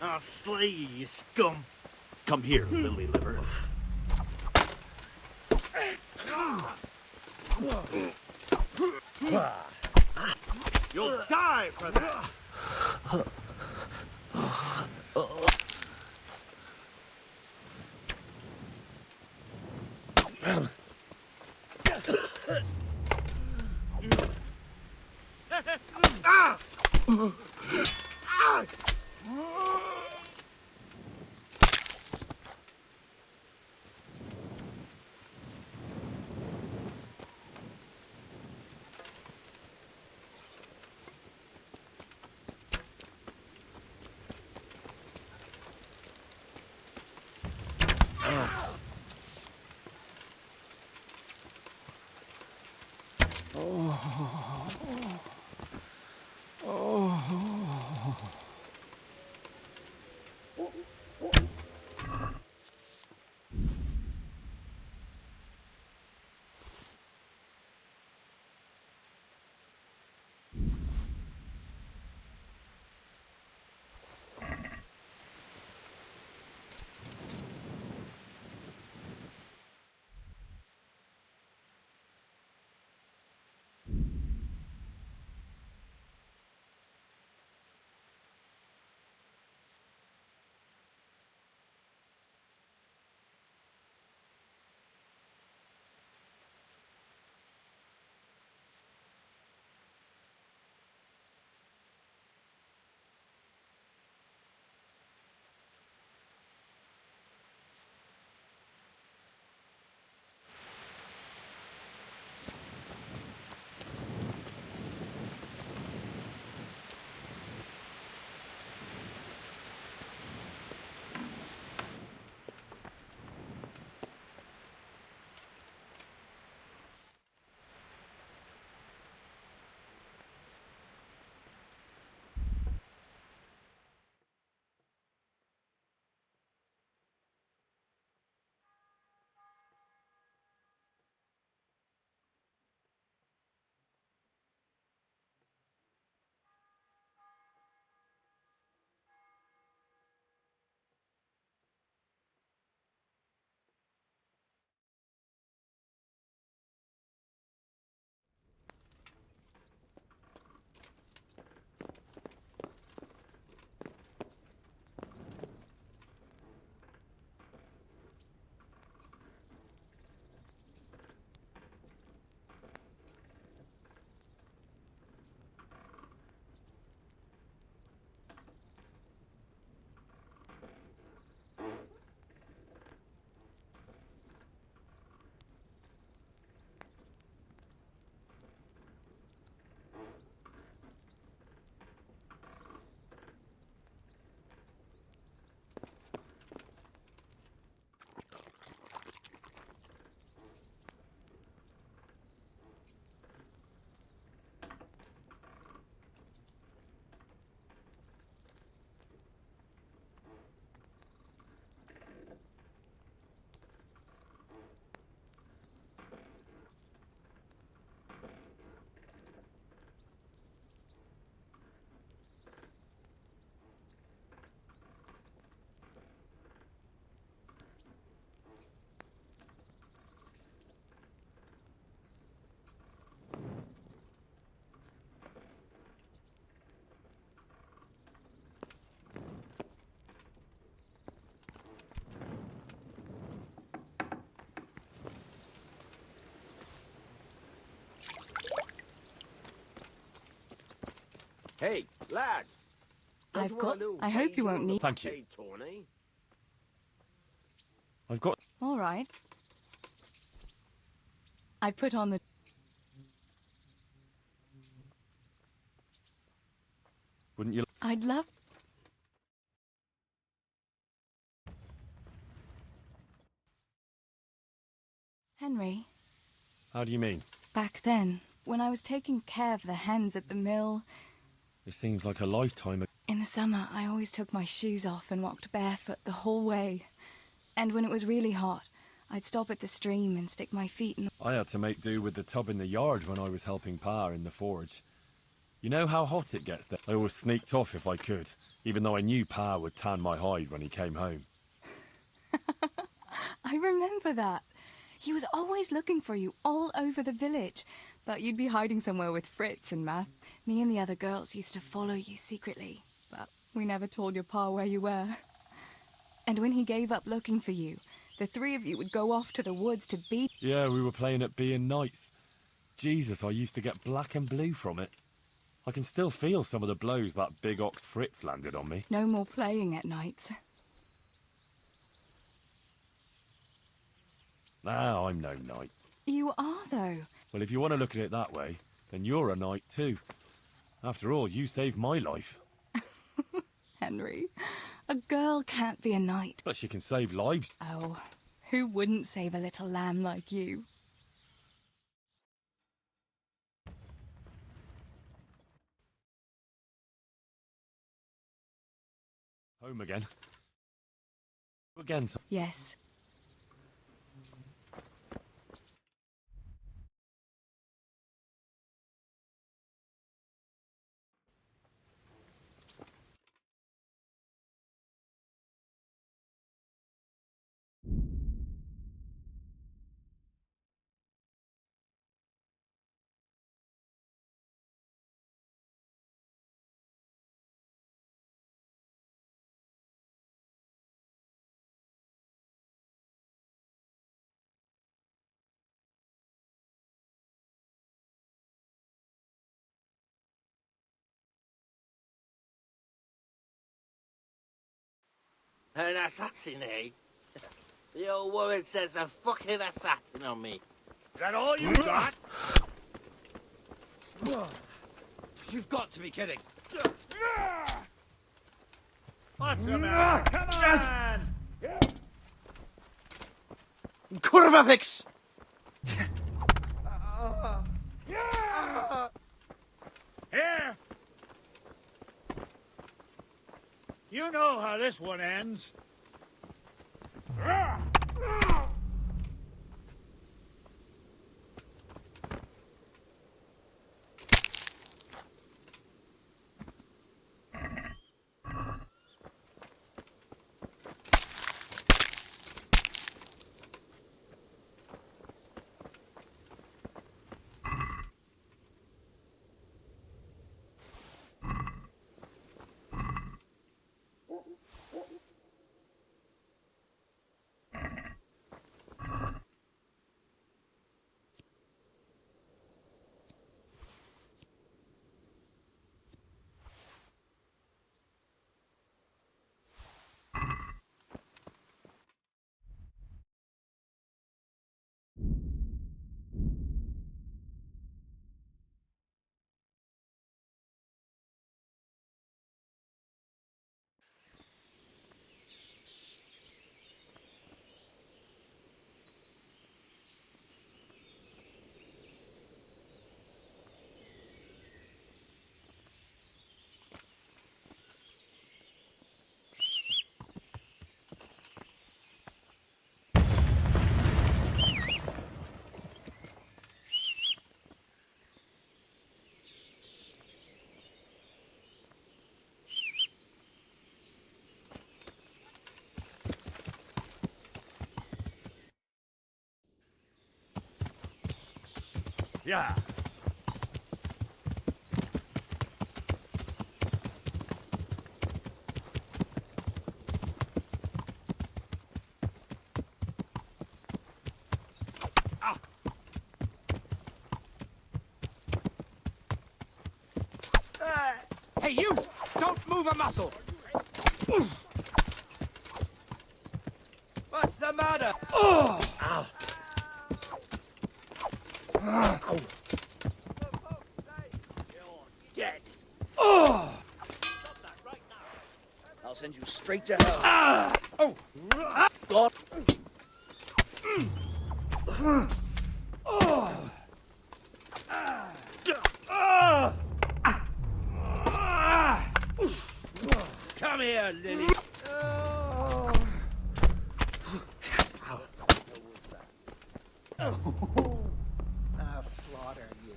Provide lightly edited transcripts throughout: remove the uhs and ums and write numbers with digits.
I'll slay you, you scum. Come here, lily liver. You'll die for that. Hey, lad. I've got... I hope you won't need... Thank you. I've got... All right. I put on the... Wouldn't you... I'd love... Henry, How do you mean? back then, when I was taking care of the hens at the mill, It seems like a lifetime ago. in the summer I always took my shoes off and walked barefoot the whole way. And when it was really hot, I'd stop at the stream and stick my feet in... I had to make do with the tub in the yard when I was helping Pa in the forge. You know how hot it gets there? I always sneaked off if I could. even though I knew Pa would tan my hide when he came home. I remember that. He was always looking for you all over the village, but you'd be hiding somewhere with Fritz and Matt. Me and the other girls used to follow you secretly, but we never told your pa where you were. And when he gave up looking for you, the three of you would go off to the woods to beat... Yeah, we were playing at being knights. Jesus, I used to get black and blue from it. I can still feel some of the blows that big ox Fritz landed on me. No more playing at nights. Now I'm no knight. You are, though. Well, if you want to look at it that way, then you're a knight too. After all, you saved my life. Henry, a girl can't be a knight. But she can save lives. Oh, who wouldn't save a little lamb like you? Home again. Again. Yes. An assassin, eh? The old woman says a fucking assassin on me. Is that all you got? You've got to be kidding. What's the matter? Come on! Kurva fix! Here! You know how this one ends. Yeah. Hey, you! Don't move a muscle! What's the matter? Dead. I'll send you straight to hell. God. Come here, Lily. I'll slaughter you.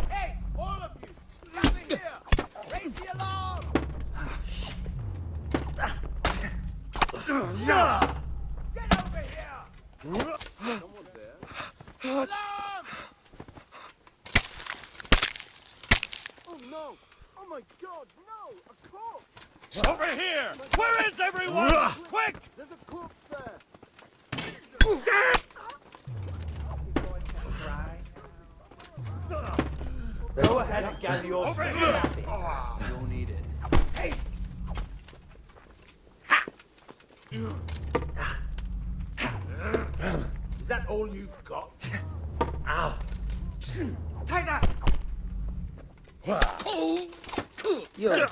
Hey, all of you! Come here! Raise the alarm! over here! Someone's there. Alarm! Oh no! Oh my God! No! A corpse! Over here! Where is everyone? Quick! There's a corpse there. Go ahead and gather your Over stuff. here! You'll need it. Hey! Is that all you've got? Take that! You.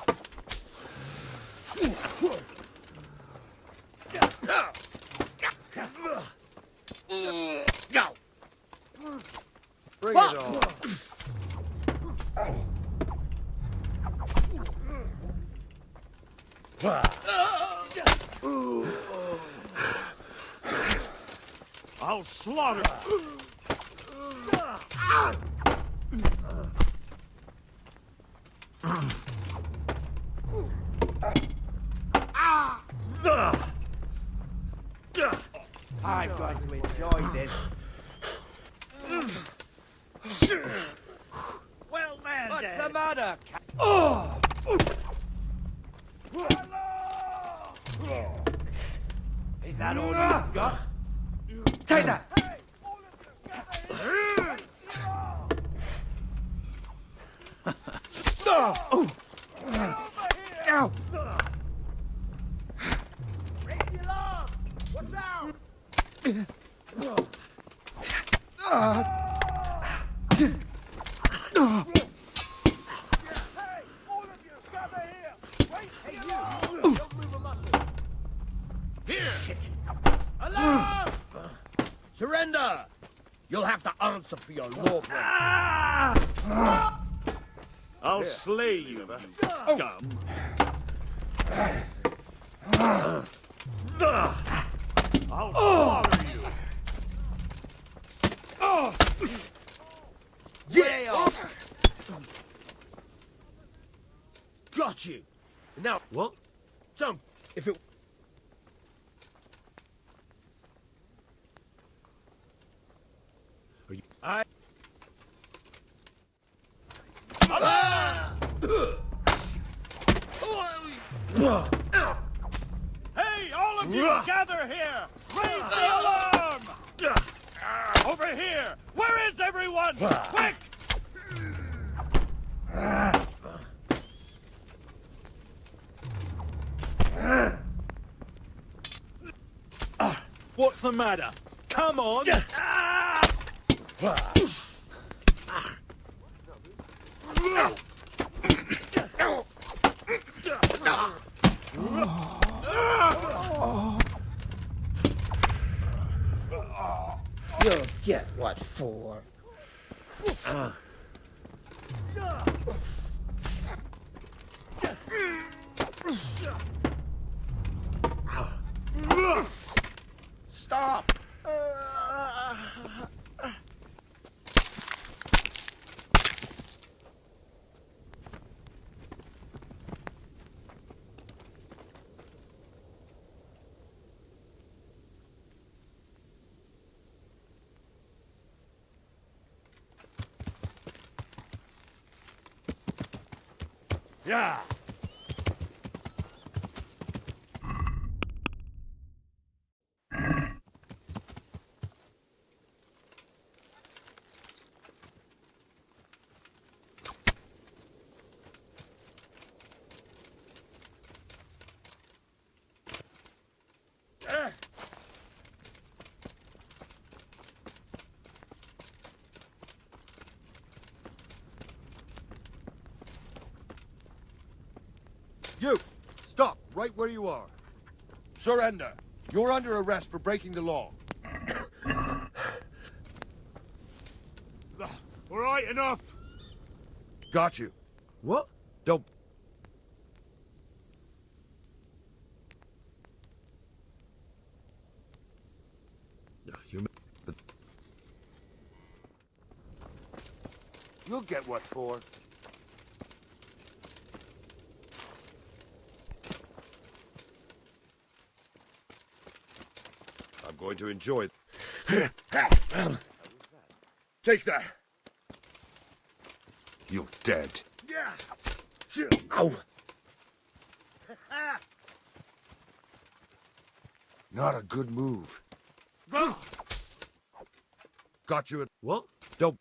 Go! Bring it on. I'll slaughter. I'm going to enjoy this. Well, man, What's Dad. the matter, Is that all you've got? Take that! Raise the alarm! Watch out! Hey, all of you, gather here! Raise the alarm! Don't move a muscle. Here. Shit! Alarm! Surrender. You'll have to answer for your lawbreaking. I'll slay you, you scum. I'll slaughter you. Yeah. Got you. Now What? don't. If it. Are you... I. Hey, all of you, gather here! Raise the alarm! Over here! Where is everyone? Quick! What's the matter? Come on! You'll get what for. Stop! Yeah! You! Stop right where you are. Surrender. You're under arrest for breaking the law. All right, enough! Got you. What? Don't... You... You'll get what for. going to enjoy. Take that. You're dead. Yeah. Ow. Not a good move. Got you at... What? Don't...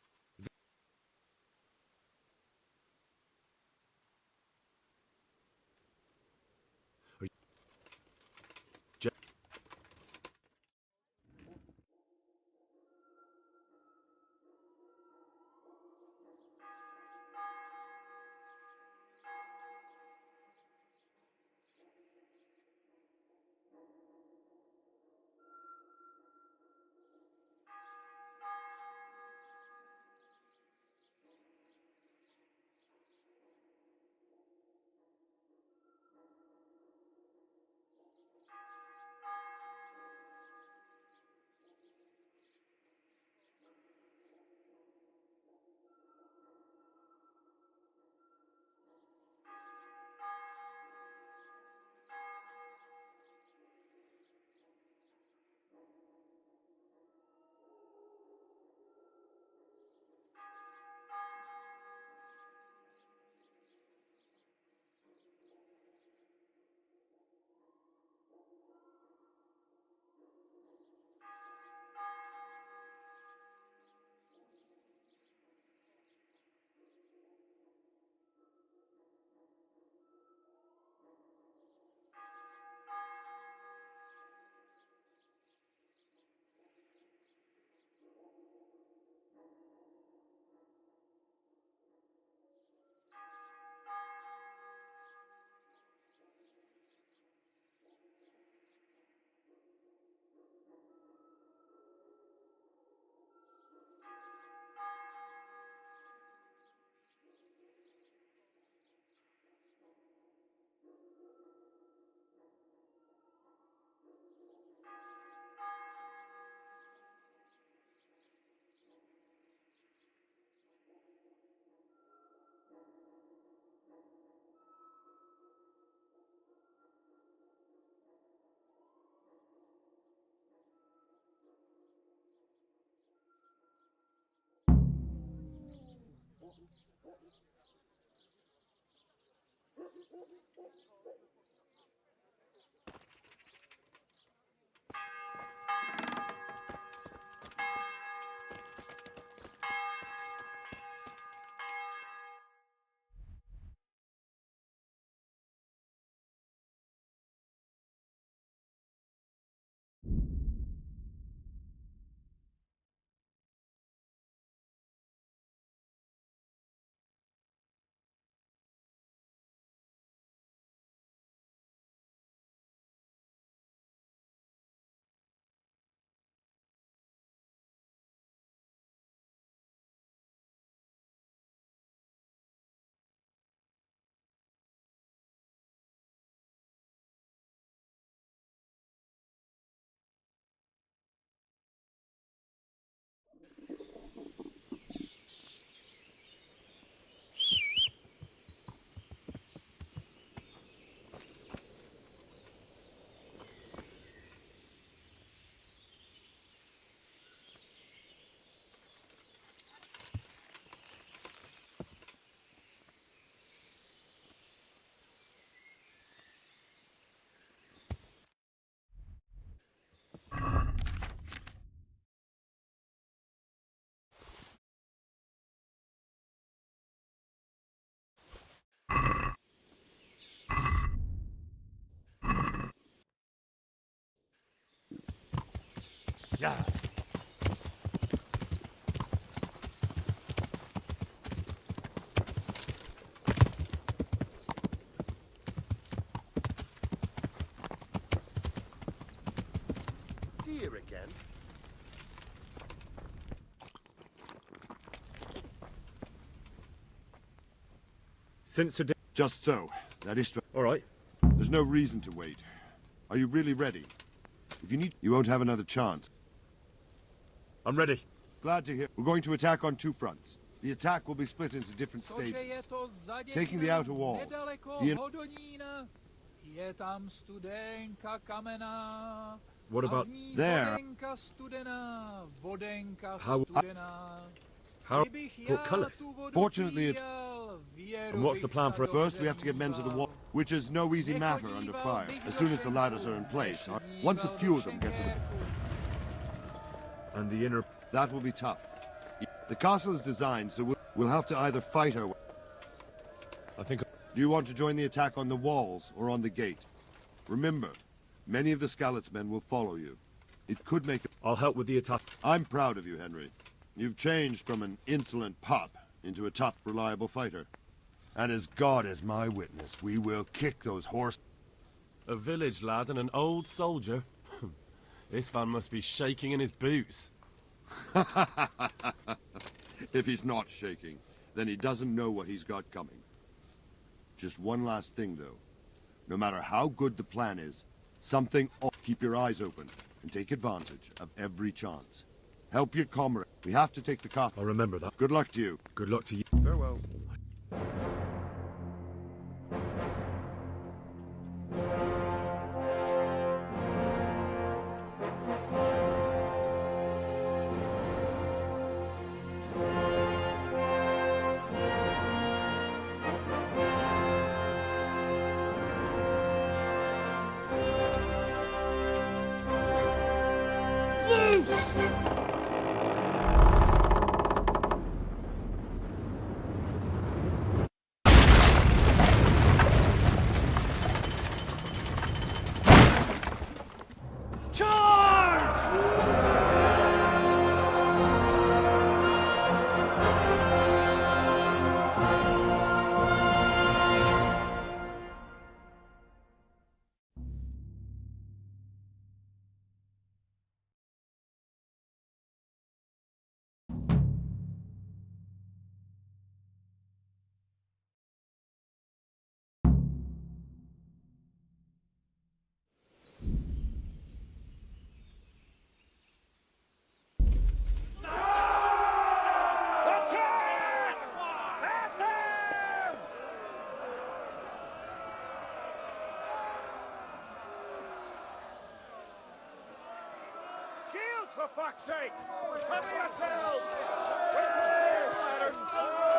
Yeah. See you again. Since today. Just so. That is... All right. There's no reason to wait. Are you really ready? If you need... You won't have another chance. I'm ready. Glad to hear. We're going to attack on two fronts. The attack will be split into different stages. Taking the outer walls. Je tam studenka kamená, What about there? how? How? What colours? Fortunately, it's... And what's the plan for it? First, we have to get men to the wall, which is no easy matter under fire. As soon as the ladders are in place, once a few of them get to the... And the inner... That will be tough. The castle is designed, so we'll have to either fight or... I think... Do you want to join the attack on the walls or on the gate? Remember, many of the Skalitz men will follow you. It could make... I'll help with the attack. I'm proud of you, Henry. You've changed from an insolent pup into a tough, reliable fighter. And as God is my witness, we will kick those horse... A village lad and an old soldier? This man must be shaking in his boots. If he's not shaking, then he doesn't know what he's got coming. Just one last thing, though. No matter how good the plan is, something... Keep your eyes open and take advantage of every chance. Help your comrade. We have to take the car. I'll remember that. Good luck to you. Good luck to you. Farewell. Shields, for fuck's sake! Cover yourselves! Ladders!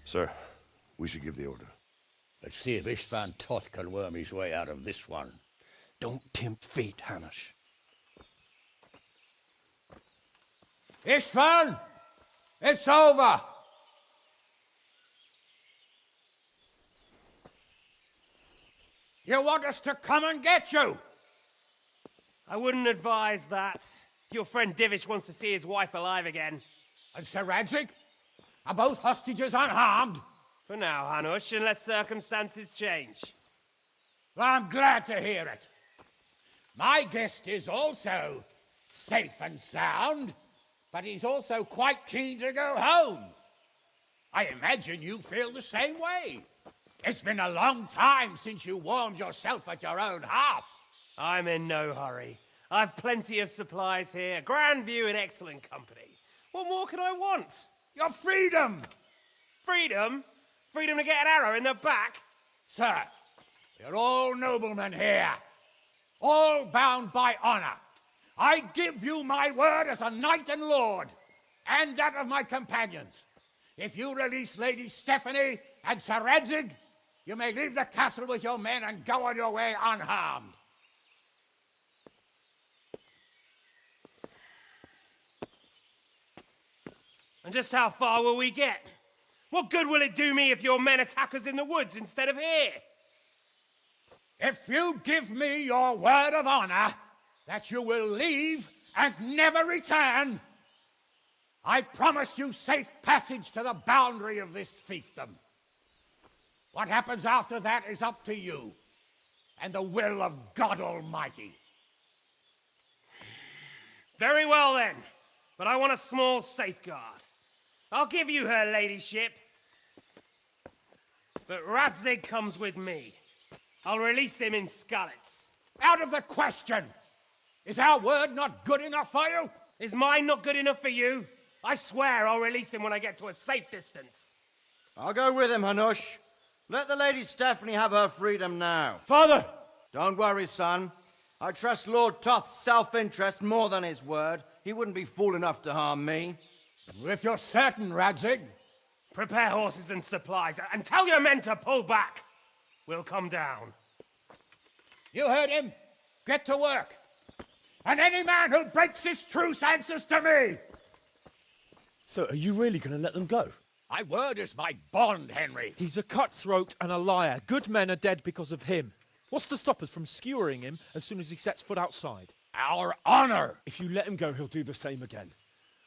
Sir, we should give the order. Let's see if Istvan Toth can worm his way out of this one. Don't tempt fate, Hanush. Istvan! It's over! You want us to come and get you? I wouldn't advise that. Your friend Divish wants to see his wife alive again. And Sir Radzig? Are both hostages unharmed? For now, Hanush, unless circumstances change. Well, I'm glad to hear it. My guest is also safe and sound, but he's also quite keen to go home. I imagine you feel the same way. It's been a long time since you warmed yourself at your own hearth. I'm in no hurry. I've plenty of supplies here, grand view and excellent company. What more could I want? Your freedom! Freedom? Freedom to get an arrow in the back? Sir, we're all noblemen here, all bound by honor. I give you my word as a knight and lord, and that of my companions. If you release Lady Stephanie and Sir Radzig, you may leave the castle with your men and go on your way unharmed. And just how far will we get? What good will it do me if your men attack us in the woods instead of here? If you give me your word of honor that you will leave and never return, I promise you safe passage to the boundary of this fiefdom. What happens after that is up to you and the will of God Almighty. Very well then, but I want a small safeguard. I'll give you her ladyship, but Radzig comes with me. I'll release him in Skalitz. Out of the question! Is our word not good enough for you? Is mine not good enough for you? I swear I'll release him when I get to a safe distance. I'll go with him, Hanush. Let the Lady Stephanie have her freedom now. Father! Don't worry, son. I trust Lord Toth's self-interest more than his word. He wouldn't be fool enough to harm me. If you're certain, Radzig. Prepare horses and supplies, and tell your men to pull back. We'll come down. You heard him. Get to work. And any man who breaks his truce answers to me. So, are you really going to let them go? My word is my bond, Henry. He's a cutthroat and a liar. Good men are dead because of him. What's to stop us from skewering him as soon as he sets foot outside? Our honor. If you let him go, he'll do the same again.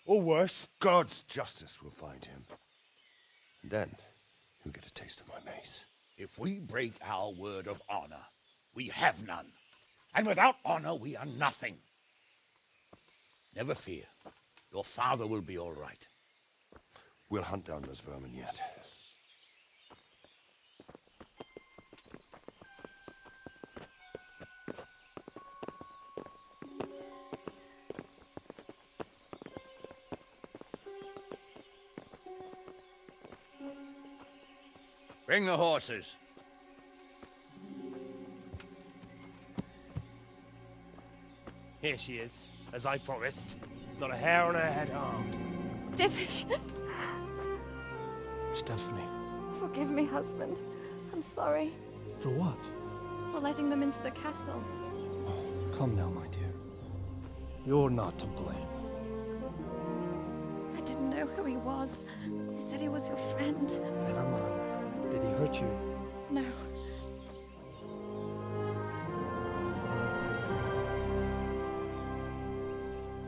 Or worse. God's justice will find him. And then, he'll get a taste of my mace. If we break our word of honor, we have none. And without honor, we are nothing. Never fear. Your father will be all right. We'll hunt down those vermin yet. Bring the horses. Here she is, as I promised. Not a hair on her head harmed. Divish, Stephanie. forgive me, husband. I'm sorry For what? for letting them into the castle. Come now, my dear. You're not to blame. I didn't know who he was. He said he was your friend. Never mind. Did he hurt you? No.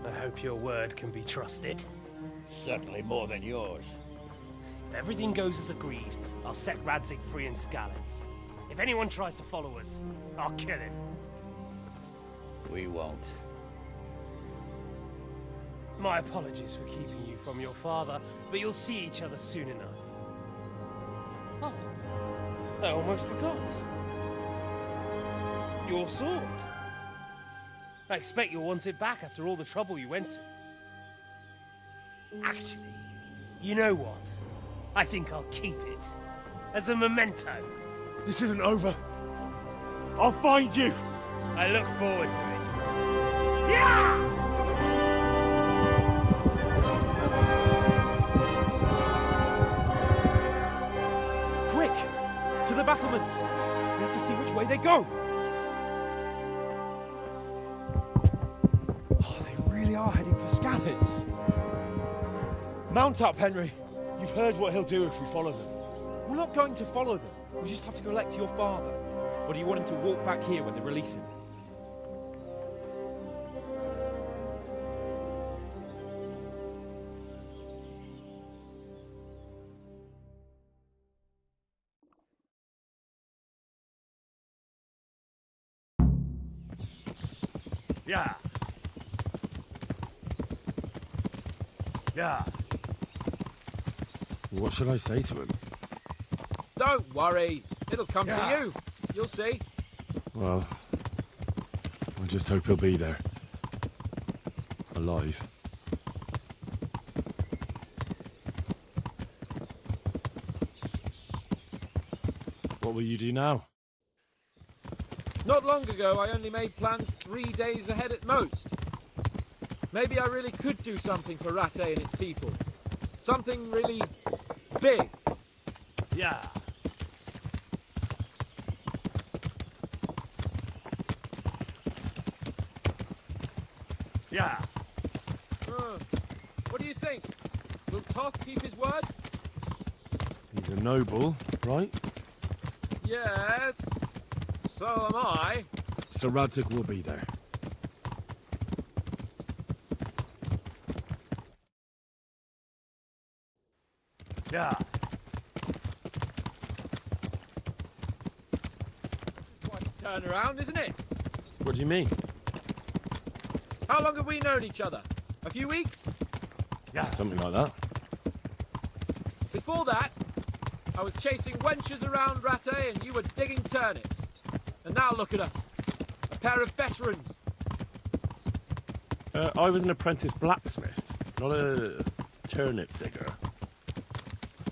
I hope your word can be trusted. Certainly more than yours. If everything goes as agreed, I'll set Radzig free in Skalitz. If anyone tries to follow us, I'll kill him. We won't. My apologies for keeping you from your father, but you'll see each other soon enough. Oh, I almost forgot. Your sword. I expect you'll want it back after all the trouble you went to. Actually, you know what? I think I'll keep it. As a memento. This isn't over. I'll find you. I look forward to it. Yeah! Quick! To the battlements! We have to see which way they go! Oh, they really are heading for Skalitz. Mount up, Henry. You've heard what he'll do if we follow them. We're not going to follow them. We just have to collect your father. Or do you want him to walk back here when they release him? Yeah. Yeah. What should I say to him? Don't worry. It'll come to you. You'll see. Well, I just hope he'll be there. Alive. What will you do now? Not long ago, I only made plans 3 days ahead at most. Maybe I really could do something for Rattay and its people. Something really big. Yeah. Yeah. What do you think? Will Toth keep his word? He's a noble, right? Yes. So am I. Sir Radzig will be there. Yeah. Quite a turnaround, isn't it? What do you mean? How long have we known each other? A few weeks? Yeah. Something like that. Before that, I was chasing wenches around Rattay and you were digging turnips. And now look at us. A pair of veterans. I was an apprentice blacksmith, not a turnip digger.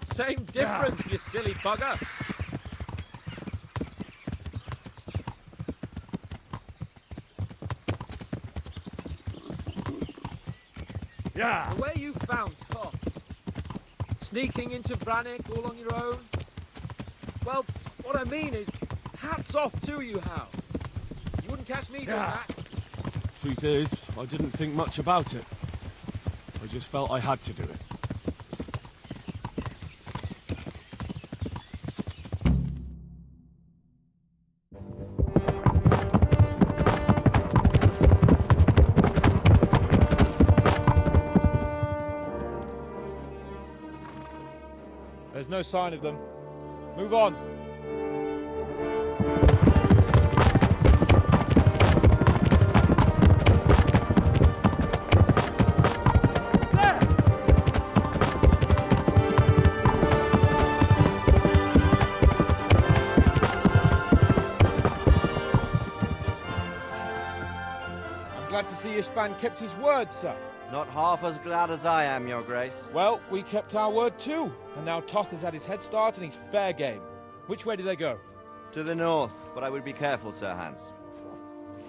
Same difference, you silly bugger. Yeah. The way you found Toth, sneaking into Brannick all on your own. Well, what I mean is, hats off to you, Hal. You wouldn't catch me doing that. Truth is, I didn't think much about it. I just felt I had to do it. There's no sign of them. Move on. Glad to see Ishban kept his word, sir. Not half as glad as I am, Your Grace. Well, we kept our word too. And now Toth has had his head start and he's fair game. Which way do they go? To the north, but I would be careful, Sir Hans.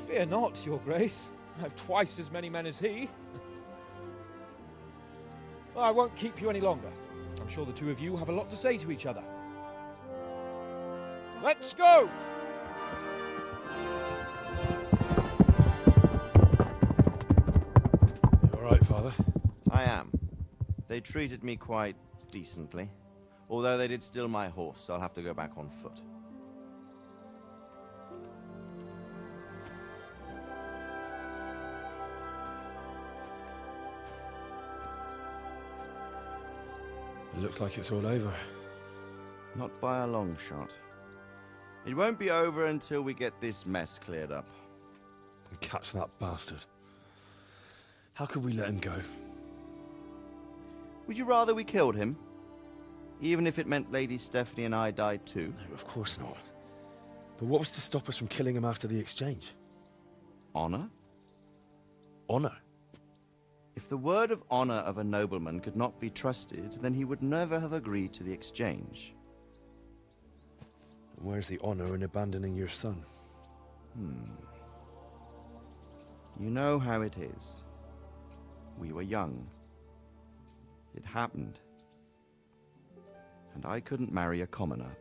Fear not, Your Grace. I have twice as many men as he. Well, I won't keep you any longer. I'm sure the two of you have a lot to say to each other. Let's go! Right, Father? I am. They treated me quite decently. Although they did steal my horse, so I'll have to go back on foot. It looks like it's all over. Not by a long shot. It won't be over until we get this mess cleared up. And catch that bastard. How could we let him go? Would you rather we killed him? Even if it meant Lady Stephanie and I died too? No, of course not. But what was to stop us from killing him after the exchange? Honor? Honor? If the word of honor of a nobleman could not be trusted, then he would never have agreed to the exchange. And where's the honor in abandoning your son? You know how it is. We were young. It happened. And I couldn't marry a commoner.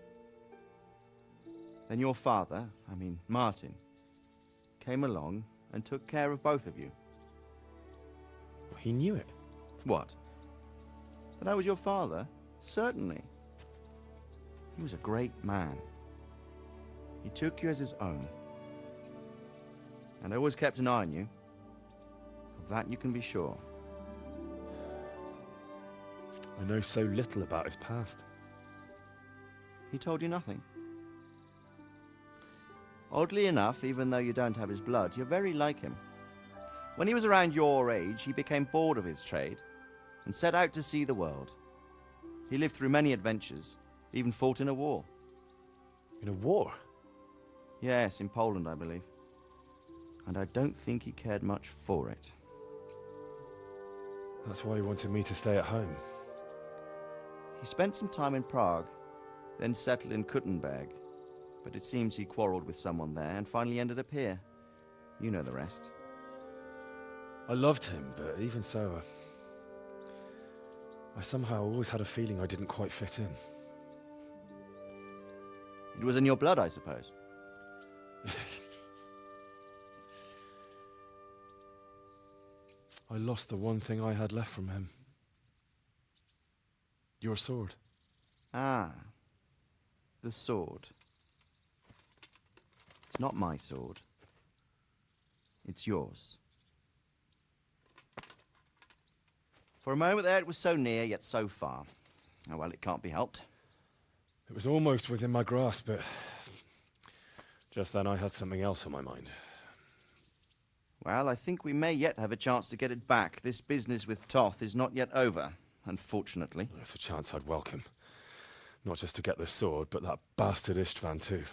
Then your father, Martin, came along and took care of both of you. He knew it. What? That I was your father? Certainly. He was a great man. He took you as his own. And always kept an eye on you. Of that you can be sure. I know so little about his past. He told you nothing? Oddly enough, even though you don't have his blood, you're very like him. When he was around your age, he became bored of his trade and set out to see the world. He lived through many adventures, even fought in a war. In a war? Yes, in Poland, I believe. And I don't think he cared much for it. That's why he wanted me to stay at home. He spent some time in Prague, then settled in Kuttenberg. But it seems he quarreled with someone there and finally ended up here. You know the rest. I loved him, but even so, I somehow always had a feeling I didn't quite fit in. It was in your blood, I suppose. I lost the one thing I had left from him. Your sword. Ah, the sword. It's not my sword. It's yours. For a moment there, it was so near, yet so far. Oh, well, it can't be helped. It was almost within my grasp, but just then I had something else on my mind. Well, I think we may yet have a chance to get it back. This business with Toth is not yet over, unfortunately. That's a chance I'd welcome. Not just to get the sword, but that bastard Istvan too.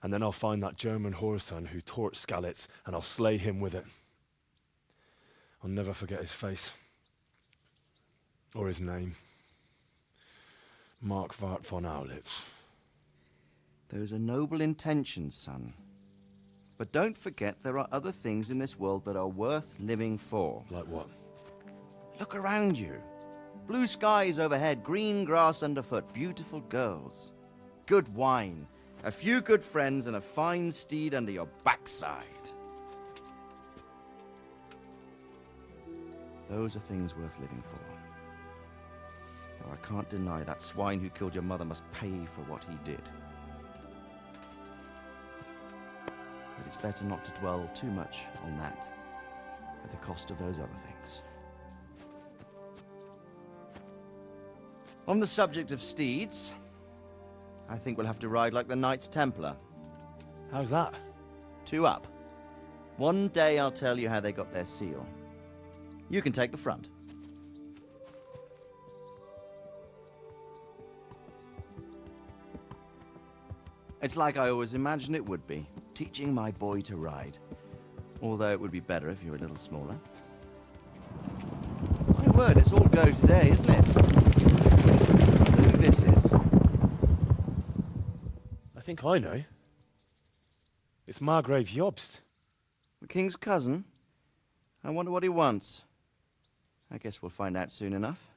And then I'll find that German whoreson who torched Skalitz, and I'll slay him with it. I'll never forget his face. Or his name. Mark Vart von Aulitz. Those are noble intentions, son. But don't forget there are other things in this world that are worth living for. Like what? Look around you. Blue skies overhead, green grass underfoot, beautiful girls. Good wine, a few good friends, and a fine steed under your backside. Those are things worth living for. Though I can't deny that swine who killed your mother must pay for what he did. But it's better not to dwell too much on that at the cost of those other things. On the subject of steeds, I think we'll have to ride like the Knights Templar. How's that? 2 up. One day I'll tell you how they got their seal. You can take the front. It's like I always imagined it would be, teaching my boy to ride. Although it would be better if you were a little smaller. My word, it's all go today, isn't it? Who this is? I think I know. It's Margrave Jobst. The king's cousin? I wonder what he wants. I guess we'll find out soon enough.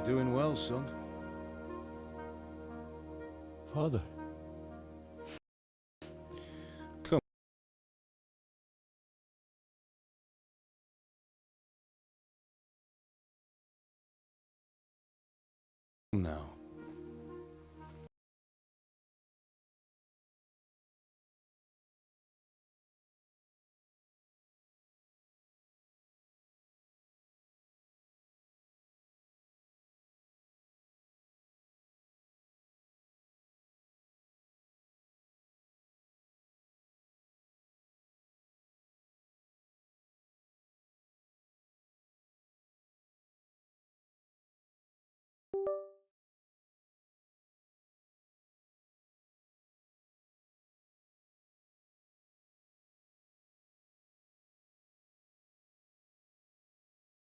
Doing well, son. Father. Come. Now.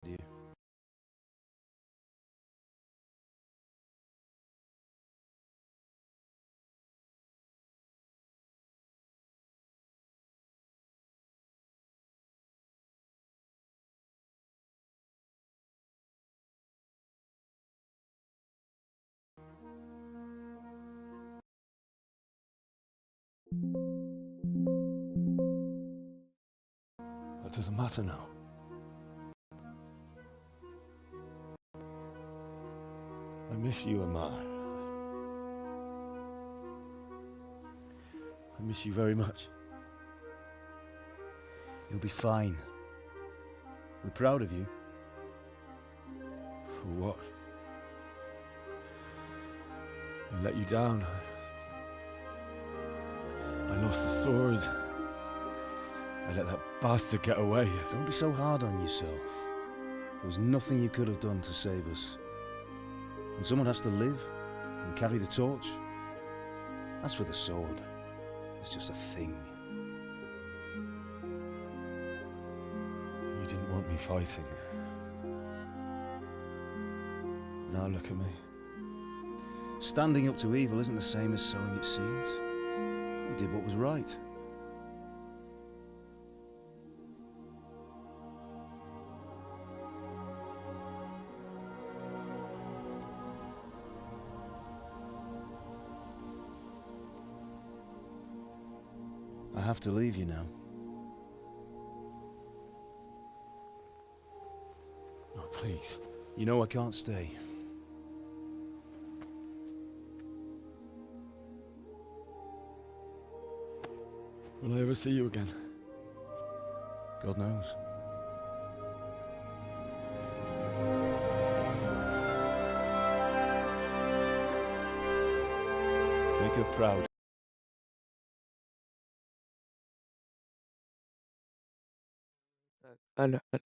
Dear. That doesn't matter now. I miss you, Amar. I miss you very much. You'll be fine. We're proud of you. For what? I let you down. I lost the sword. I let that bastard get away. Don't be so hard on yourself. There was nothing you could have done to save us. And someone has to live and carry the torch. As for the sword, it's just a thing. You didn't want me fighting. Now look at me. Standing up to evil isn't the same as sowing its seeds. You did what was right. I have to leave you now. Oh, please. You know I can't stay. Will I ever see you again? God knows. Make her proud. Halo, halo.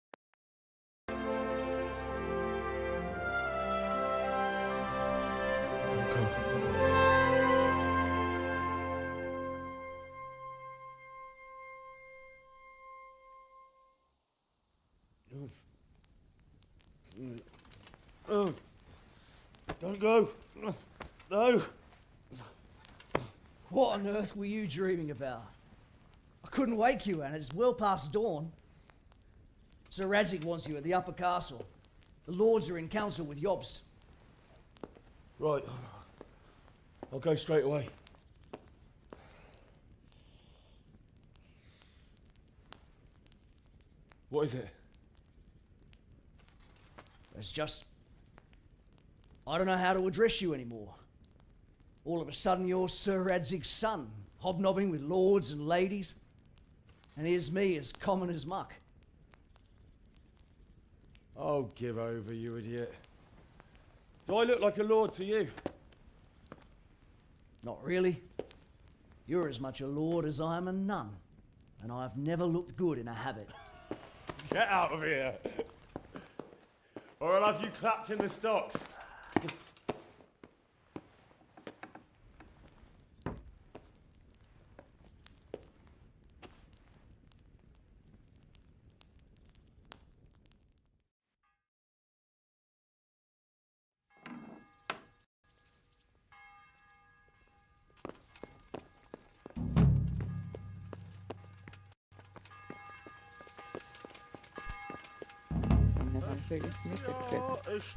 Don't go. Oh, don't go. No. What on earth were you dreaming about? I couldn't wake you, and it's well past dawn. Sir Radzig wants you at the upper castle. The lords are in council with Jobst. Right. I'll go straight away. What is it? It's just... I don't know how to address you anymore. All of a sudden you're Sir Radzig's son, hobnobbing with lords and ladies. And here's me, as common as muck. Oh, give over, you idiot. Do I look like a lord to you? Not really. You're as much a lord as I am a nun. And I've never looked good in a habit. Get out of here! Or I'll have you clapped in the stocks.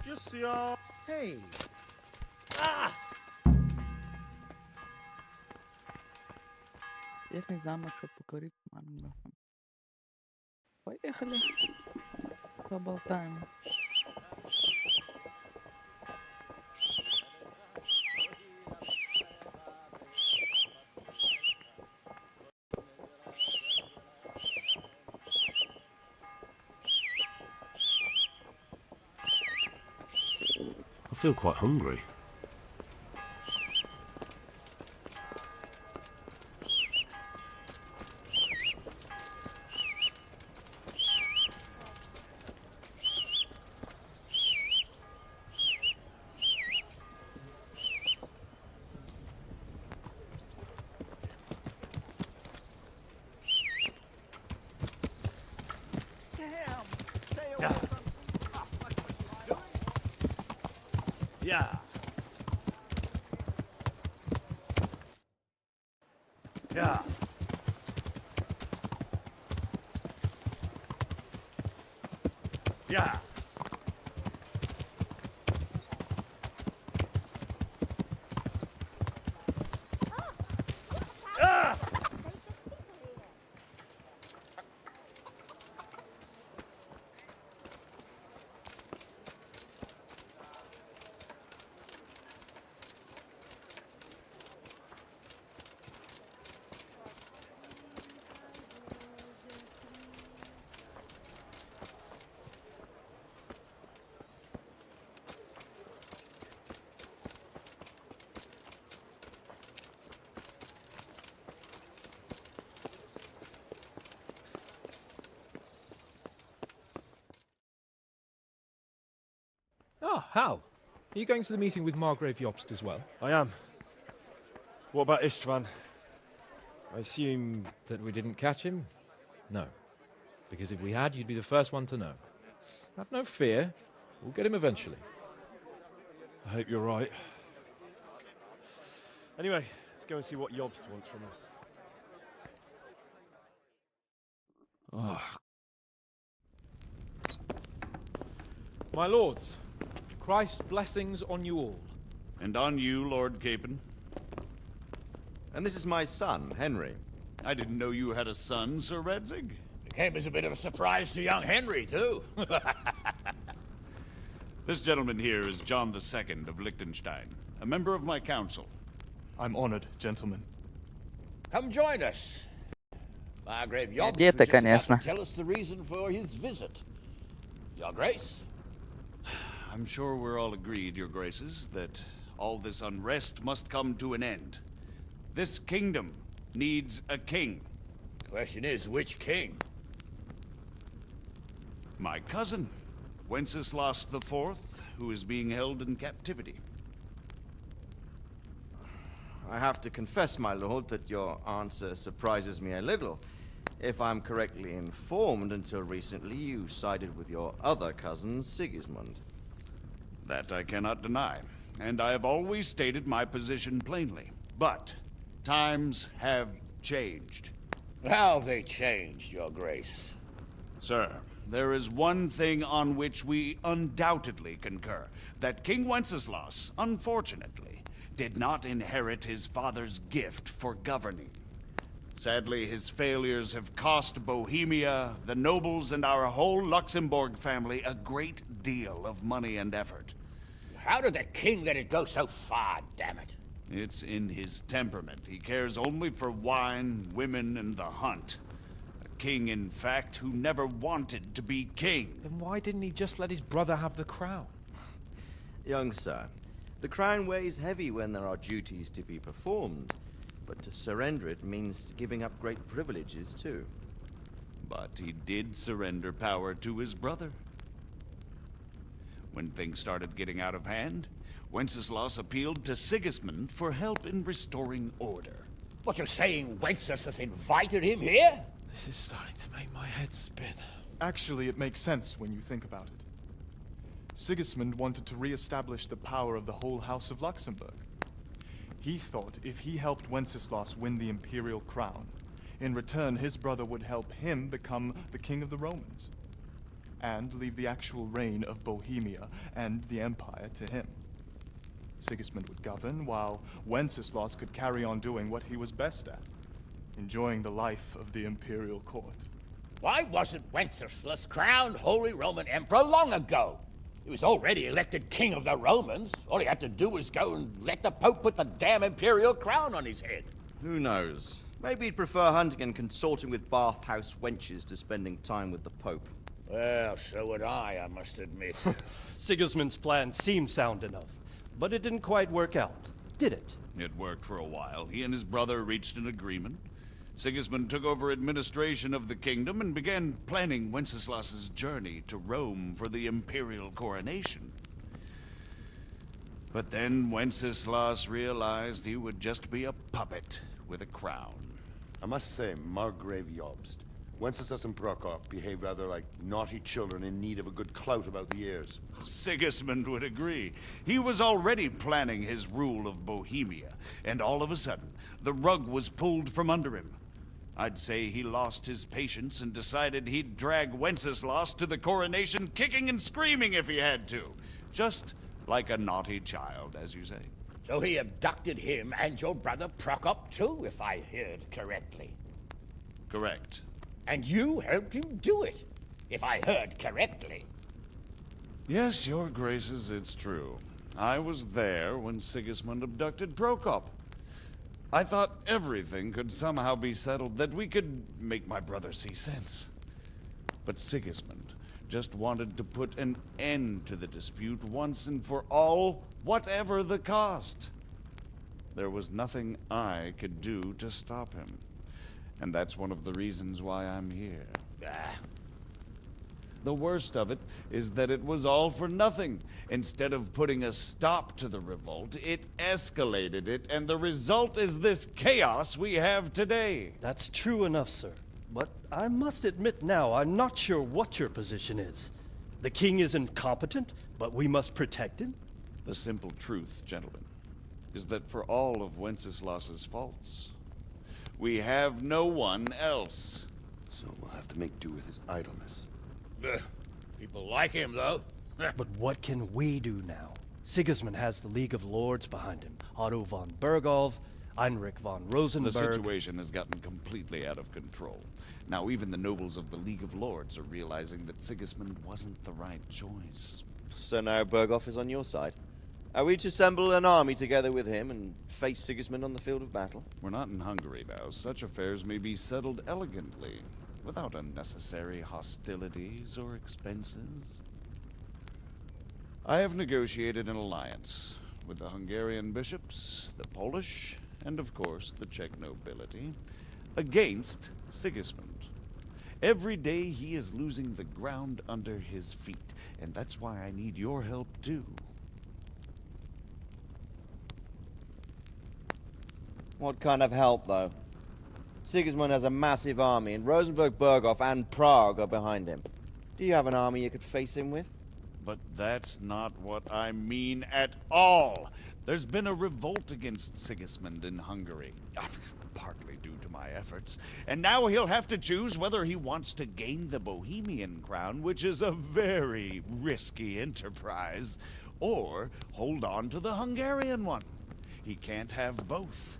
Jeszcze ja. Hey, Ехай замок, чтоб покурить, мамину. Поехали. Поболтаем. I feel quite hungry. Yeah. Yeah. Yeah. ah, Hal. Are you going to the meeting with Margrave Jobst as well? I am. What about Istvan? I assume... That we didn't catch him? No. Because if we had, you'd be the first one to know. Have no fear. We'll get him eventually. I hope you're right. Anyway, let's go and see what Jobst wants from us. My lords, Christ's blessings on you all. And on you, Lord Capon. And this is my son, Henry. I didn't know you had a son, Sir Redzig. It came as a bit of a surprise to young Henry, too. This gentleman here is John II of Liechtenstein, a member of my council. I'm honored, gentlemen. Come join us. Margrave Jobst Где-то, was just about конечно. to tell us the reason for his visit. Your Grace? I'm sure we're all agreed, Your Graces, that all this unrest must come to an end. This kingdom needs a king. Question is, which king? My cousin, Wenceslas IV, who is being held in captivity. I have to confess, my lord, that your answer surprises me a little. If I'm correctly informed, until recently you sided with your other cousin, Sigismund. That I cannot deny, and I have always stated my position plainly. But times have changed. How have they changed, Your Grace? Sir, there is one thing on which we undoubtedly concur. That King Wenceslas, unfortunately, did not inherit his father's gift for governing. Sadly, his failures have cost Bohemia, the nobles, and our whole Luxembourg family a great deal of money and effort. How did the king let it go so far, damn it? It's in his temperament. He cares only for wine, women, and the hunt. A king, in fact, who never wanted to be king. Then why didn't he just let his brother have the crown? Young sir, the crown weighs heavy when there are duties to be performed, but to surrender it means giving up great privileges, too. But he did surrender power to his brother. When things started getting out of hand, Wenceslas appealed to Sigismund for help in restoring order. What, you're saying Wenceslas invited him here? This is starting to make my head spin. Actually, it makes sense when you think about it. Sigismund wanted to re-establish the power of the whole House of Luxembourg. He thought if he helped Wenceslas win the imperial crown, in return his brother would help him become the king of the Romans. and leave the actual reign of Bohemia and the Empire to him. Sigismund would govern, while Wenceslas could carry on doing what he was best at, enjoying the life of the imperial court. Why wasn't Wenceslas crowned Holy Roman Emperor long ago? He was already elected king of the Romans. All he had to do was go and let the Pope put the damn imperial crown on his head. Who knows? Maybe he'd prefer hunting and consorting with bathhouse wenches to spending time with the Pope. Well, so would I must admit. Sigismund's plan seemed sound enough, but it didn't quite work out, did it? It worked for a while. He and his brother reached an agreement. Sigismund took over administration of the kingdom and began planning Wenceslas's journey to Rome for the imperial coronation. But then Wenceslas realized he would just be a puppet with a crown. I must say, Margrave Jobst, Wenceslas and Prokop behave rather like naughty children in need of a good clout about the ears. Sigismund would agree. He was already planning his rule of Bohemia, and all of a sudden, the rug was pulled from under him. I'd say he lost his patience and decided he'd drag Wenceslas to the coronation kicking and screaming if he had to. Just like a naughty child, as you say. So he abducted him and your brother Prokop too, if I heard correctly. Correct. And you helped him do it, if I heard correctly. Yes, your graces, it's true. I was there when Sigismund abducted Prokop. I thought everything could somehow be settled, that we could make my brother see sense. But Sigismund just wanted to put an end to the dispute once and for all, whatever the cost. There was nothing I could do to stop him. And that's one of the reasons why I'm here. The worst of it is that it was all for nothing. Instead of putting a stop to the revolt, it escalated it, and the result is this chaos we have today. That's true enough, sir. But I must admit now, I'm not sure what your position is. The king is incompetent, but we must protect him? The simple truth, gentlemen, is that for all of Wenceslas's faults, we have no one else. So we'll have to make do with his idleness. People like him, though. But what can we do now? Sigismund has the League of Lords behind him. Otto von Bergholf, Heinrich von Rosenberg. The situation has gotten completely out of control. Now even the nobles of the League of Lords are realizing that Sigismund wasn't the right choice. So now Berghof is on your side. Are we to assemble an army together with him and face Sigismund on the field of battle? We're not in Hungary now. Such affairs may be settled elegantly, without unnecessary hostilities or expenses. I have negotiated an alliance with the Hungarian bishops, the Polish, and of course the Czech nobility, against Sigismund. Every day he is losing the ground under his feet, and that's why I need your help too. What kind of help, though? Sigismund has a massive army, and Rosenberg, Berghof, and Prague are behind him. Do you have an army you could face him with? But that's not what I mean at all. There's been a revolt against Sigismund in Hungary, partly due to my efforts. And now he'll have to choose whether he wants to gain the Bohemian crown, which is a very risky enterprise, or hold on to the Hungarian one. He can't have both.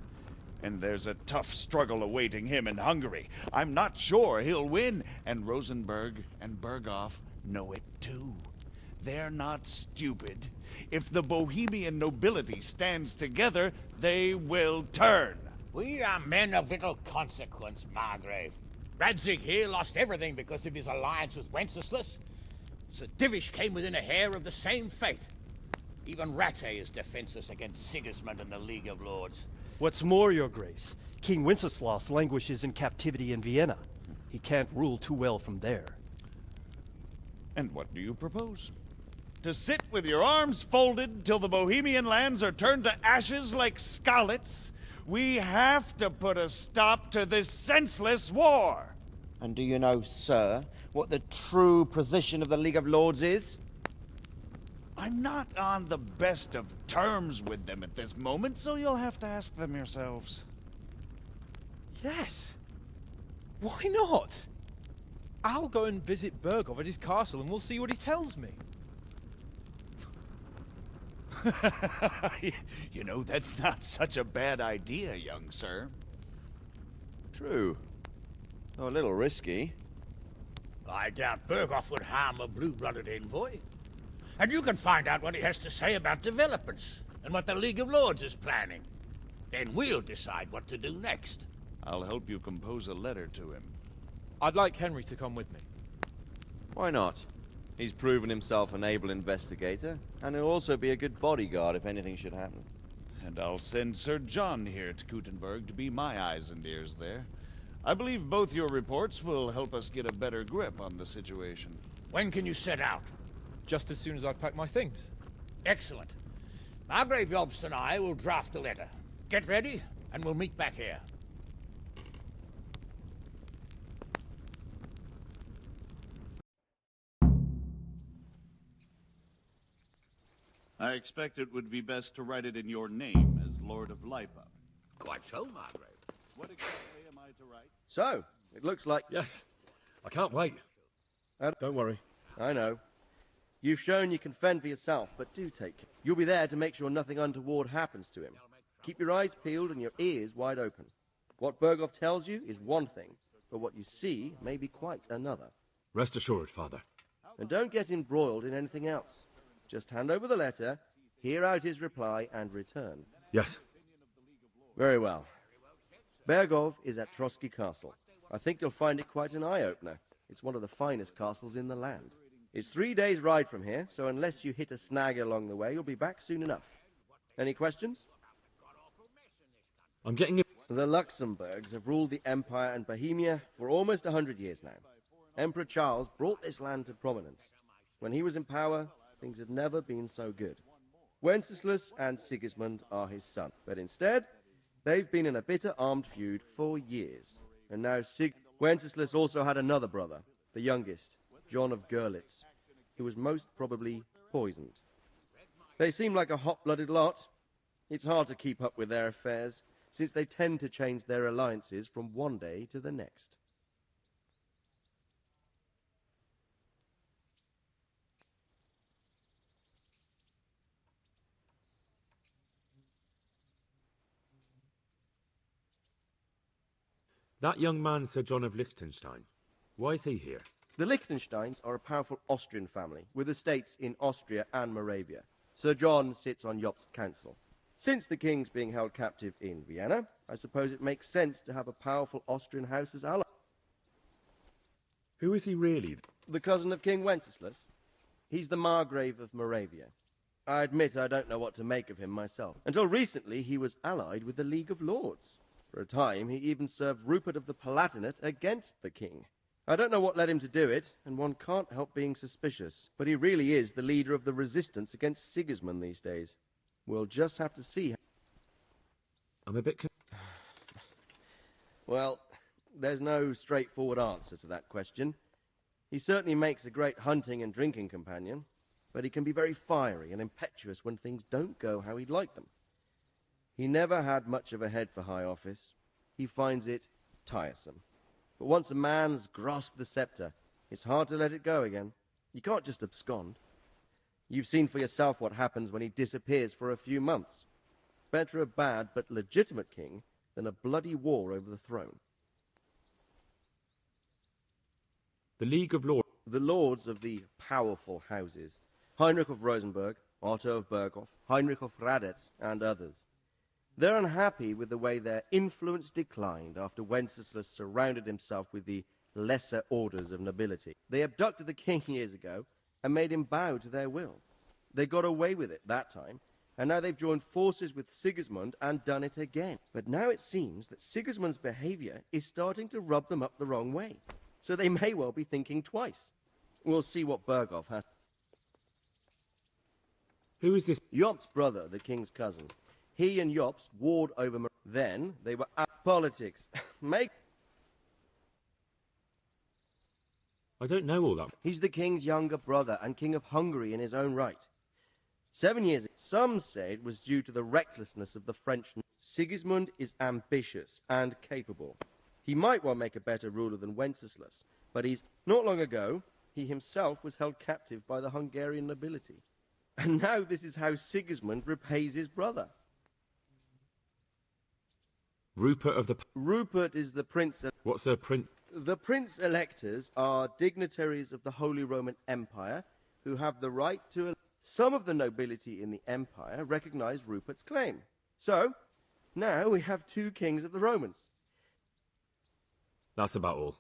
And there's a tough struggle awaiting him in Hungary. I'm not sure he'll win, and Rosenberg and Berghof know it too. They're not stupid. If the Bohemian nobility stands together, they will turn. We are men of little consequence, Margrave. Radzig here lost everything because of his alliance with Wenceslas. Sir Divish came within a hair of the same fate. Even Rattay is defenseless against Sigismund and the League of Lords. What's more, your grace, King Wenceslas languishes in captivity in Vienna. He can't rule too well from there. And what do you propose? To sit with your arms folded till the Bohemian lands are turned to ashes like Skalitz? We have to put a stop to this senseless war! And do you know, sir, what the true position of the League of Lords is? I'm not on the best of terms with them at this moment, so you'll have to ask them yourselves. Yes. Why not? I'll go and visit Bergov at his castle and we'll see what he tells me. You know, that's not such a bad idea, young sir. True. Though a little risky. I doubt Bergov would harm a blue-blooded envoy. And you can find out what he has to say about developments and what the League of Lords is planning. Then we'll decide what to do next. I'll help you compose a letter to him. I'd like Henry to come with me. Why not? He's proven himself an able investigator, and he'll also be a good bodyguard if anything should happen. And I'll send Sir John here to Kuttenberg to be my eyes and ears there. I believe both your reports will help us get a better grip on the situation. When can you set out? Just as soon as I pack my things. Excellent. Margrave Jobst and I will draft a letter. Get ready, and we'll meet back here. I expect it would be best to write it in your name as Lord of Lipa. Quite so, Margrave. What exactly am I to write? So, it looks like... Yes, I can't wait. Don't worry. I know. You've shown you can fend for yourself, but do take care. You'll be there to make sure nothing untoward happens to him. Keep your eyes peeled and your ears wide open. What Bergov tells you is one thing, but what you see may be quite another. Rest assured, Father. And don't get embroiled in anything else. Just hand over the letter, hear out his reply, and return. Yes. Very well. Bergov is at Trotsky Castle. I think you'll find it quite an eye-opener. It's one of the finest castles in the land. It's 3 days' ride from here, so unless you hit a snag along the way, you'll be back soon enough. Any questions? I'm getting... The Luxembourgs have ruled the Empire and Bohemia for almost 100 years now. Emperor Charles brought this land to prominence. When he was in power, things had never been so good. Wenceslas and Sigismund are his son, but instead, they've been in a bitter armed feud for years. And now Wenceslas also had another brother, the youngest, John of Görlitz, who was most probably poisoned. They seem like a hot-blooded lot. It's hard to keep up with their affairs, since they tend to change their alliances from one day to the next. That young man, Sir John of Liechtenstein. Why is he here? The Liechtensteins are a powerful Austrian family, with estates in Austria and Moravia. Sir John sits on Jobst's council. Since the king's being held captive in Vienna, I suppose it makes sense to have a powerful Austrian house as ally. Who is he really? The cousin of King Wenceslas. He's the Margrave of Moravia. I admit I don't know what to make of him myself. Until recently, he was allied with the League of Lords. For a time, he even served Rupert of the Palatinate against the king. I don't know what led him to do it, and one can't help being suspicious, but he really is the leader of the resistance against Sigismund these days. We'll just have to see. I'm a bit... Well, there's no straightforward answer to that question. He certainly makes a great hunting and drinking companion, but he can be very fiery and impetuous when things don't go how he'd like them. He never had much of a head for high office. He finds it tiresome. But once a man's grasped the scepter, it's hard to let it go again. You can't just abscond. You've seen for yourself what happens when he disappears for a few months. Better a bad but legitimate king than a bloody war over the throne. The League of Lords. The lords of the powerful houses. Heinrich of Rosenberg, Otto of Berghof, Heinrich of Radetz, and others. They're unhappy with the way their influence declined after Wenceslas surrounded himself with the lesser orders of nobility. They abducted the king years ago and made him bow to their will. They got away with it that time, and now they've joined forces with Sigismund and done it again. But now it seems that Sigismund's behavior is starting to rub them up the wrong way, so they may well be thinking twice. We'll see what Berghof has. Who is this? Jobst's brother, the king's cousin. He and Jobst warred over... Then they were at politics. I don't know all that. He's the king's younger brother and king of Hungary in his own right. 7 years ago, some say it was due to the recklessness of the French. Sigismund is ambitious and capable. He might well make a better ruler than Wenceslas, But not long ago, he himself was held captive by the Hungarian nobility. And now this is how Sigismund repays his brother. Rupert of the... Rupert is the prince... What's a prince? The prince-electors are dignitaries of the Holy Roman Empire who have the right to... Some of the nobility in the empire recognize Rupert's claim. So, now we have 2 kings of the Romans. That's about all.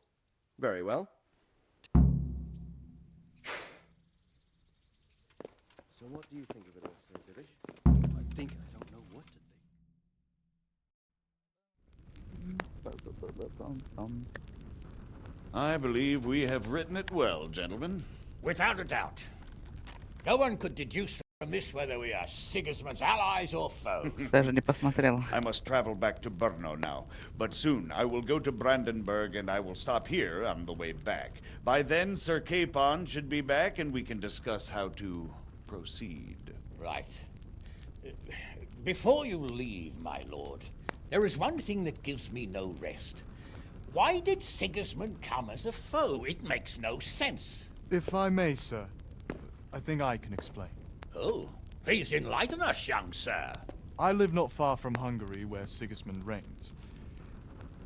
Very well. So what do you think of it all, Sir Dirish? I think I don't know what to think. I believe we have written it well, gentlemen. Without a doubt. No one could deduce from this whether we are Sigismund's allies or foes. Даже не посмотрел. I must travel back to Brno now, but soon I will go to Brandenburg and I will stop here on the way back. By then, Sir Capon should be back and we can discuss how to proceed. Right. Before you leave, my lord, there is one thing that gives me no rest. Why did Sigismund come as a foe? It makes no sense. If I may, sir, I think I can explain. Oh, please enlighten us, young sir. I live not far from Hungary, where Sigismund reigns.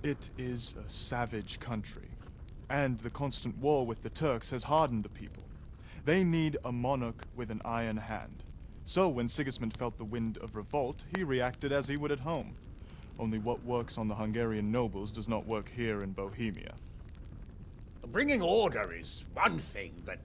It is a savage country, and the constant war with the Turks has hardened the people. They need a monarch with an iron hand. So when Sigismund felt the wind of revolt, he reacted as he would at home. Only what works on the Hungarian nobles does not work here in Bohemia. Bringing order is one thing, but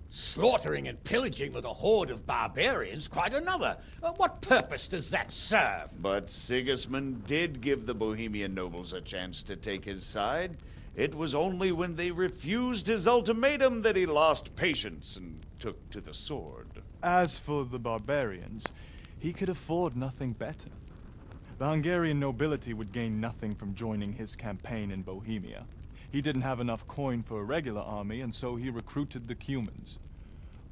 slaughtering and pillaging with a horde of barbarians quite another. What purpose does that serve? But Sigismund did give the Bohemian nobles a chance to take his side. It was only when they refused his ultimatum that he lost patience and took to the sword. As for the barbarians, he could afford nothing better. The Hungarian nobility would gain nothing from joining his campaign in Bohemia. He didn't have enough coin for a regular army, and so he recruited the Cumans.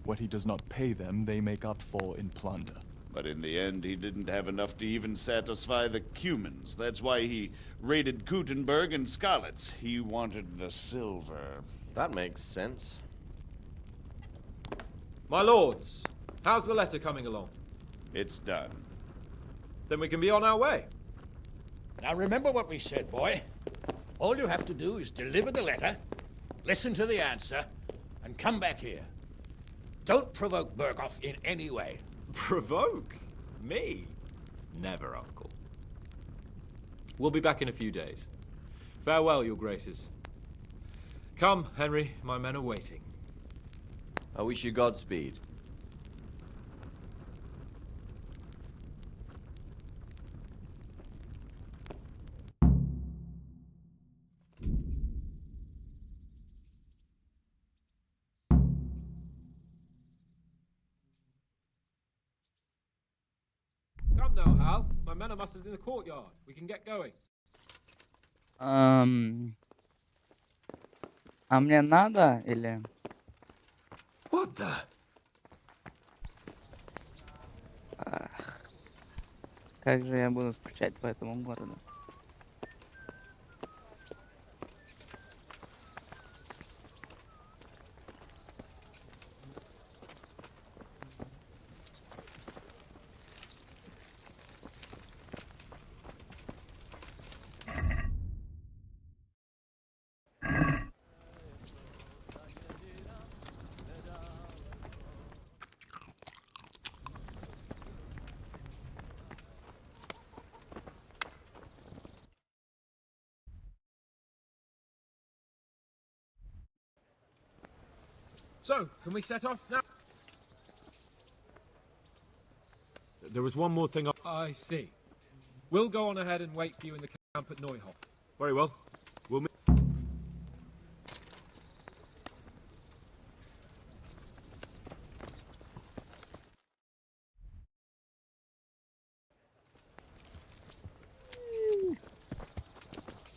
What he does not pay them, they make up for in plunder. But in the end, he didn't have enough to even satisfy the Cumans. That's why he raided Kuttenberg and Skalitz. He wanted the silver. That makes sense. My lords, how's the letter coming along? It's done. Then we can be on our way. Now remember what we said, boy. All you have to do is deliver the letter, listen to the answer, and come back here. Don't provoke Berghoff in any way. Provoke? Me? Never, Uncle. We'll be back in a few days. Farewell, your graces. Come, Henry, my men are waiting. I wish you Godspeed. Come now, Hal. My men are mustered in the courtyard. We can get going. А мне надо или... What the? Как же я буду скучать по этому городу? So, can we set off now? There was one more thing I see. We'll go on ahead and wait for you in the camp at Neuhof. Very well. We'll meet...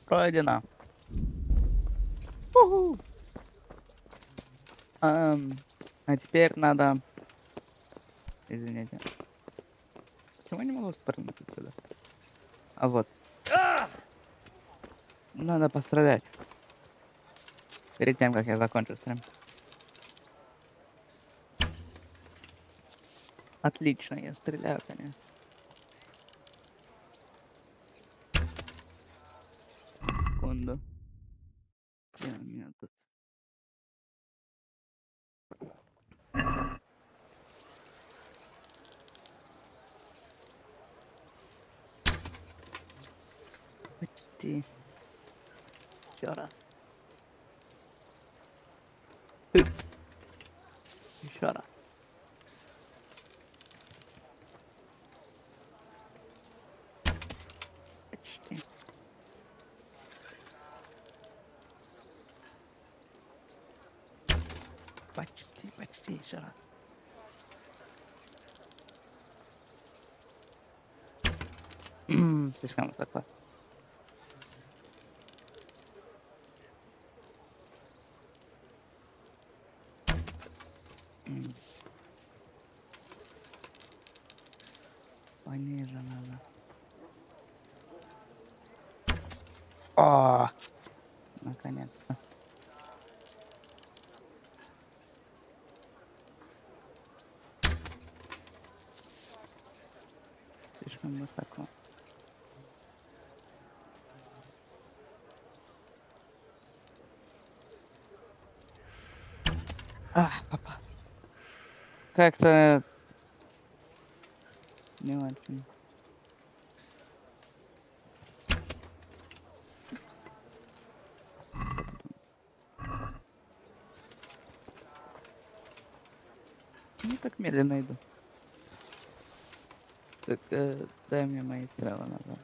Пройдено. Уху. А теперь надо... Извините. Почему я не могу спрыгнуть отсюда? А вот. Надо пострелять. Перед тем, как я закончу стрим. Отлично, я стреляю, конечно. Секунду. Где у меня тут? Почти. Еще раз. Еще раз. Почти. Почти еще раз. Слишком высоко. Пониже надо. О, наконец-то. Слишком высоко. Попал. Как-то не очень. Не так медленно иду. Так, дай мне мои стрелы назад.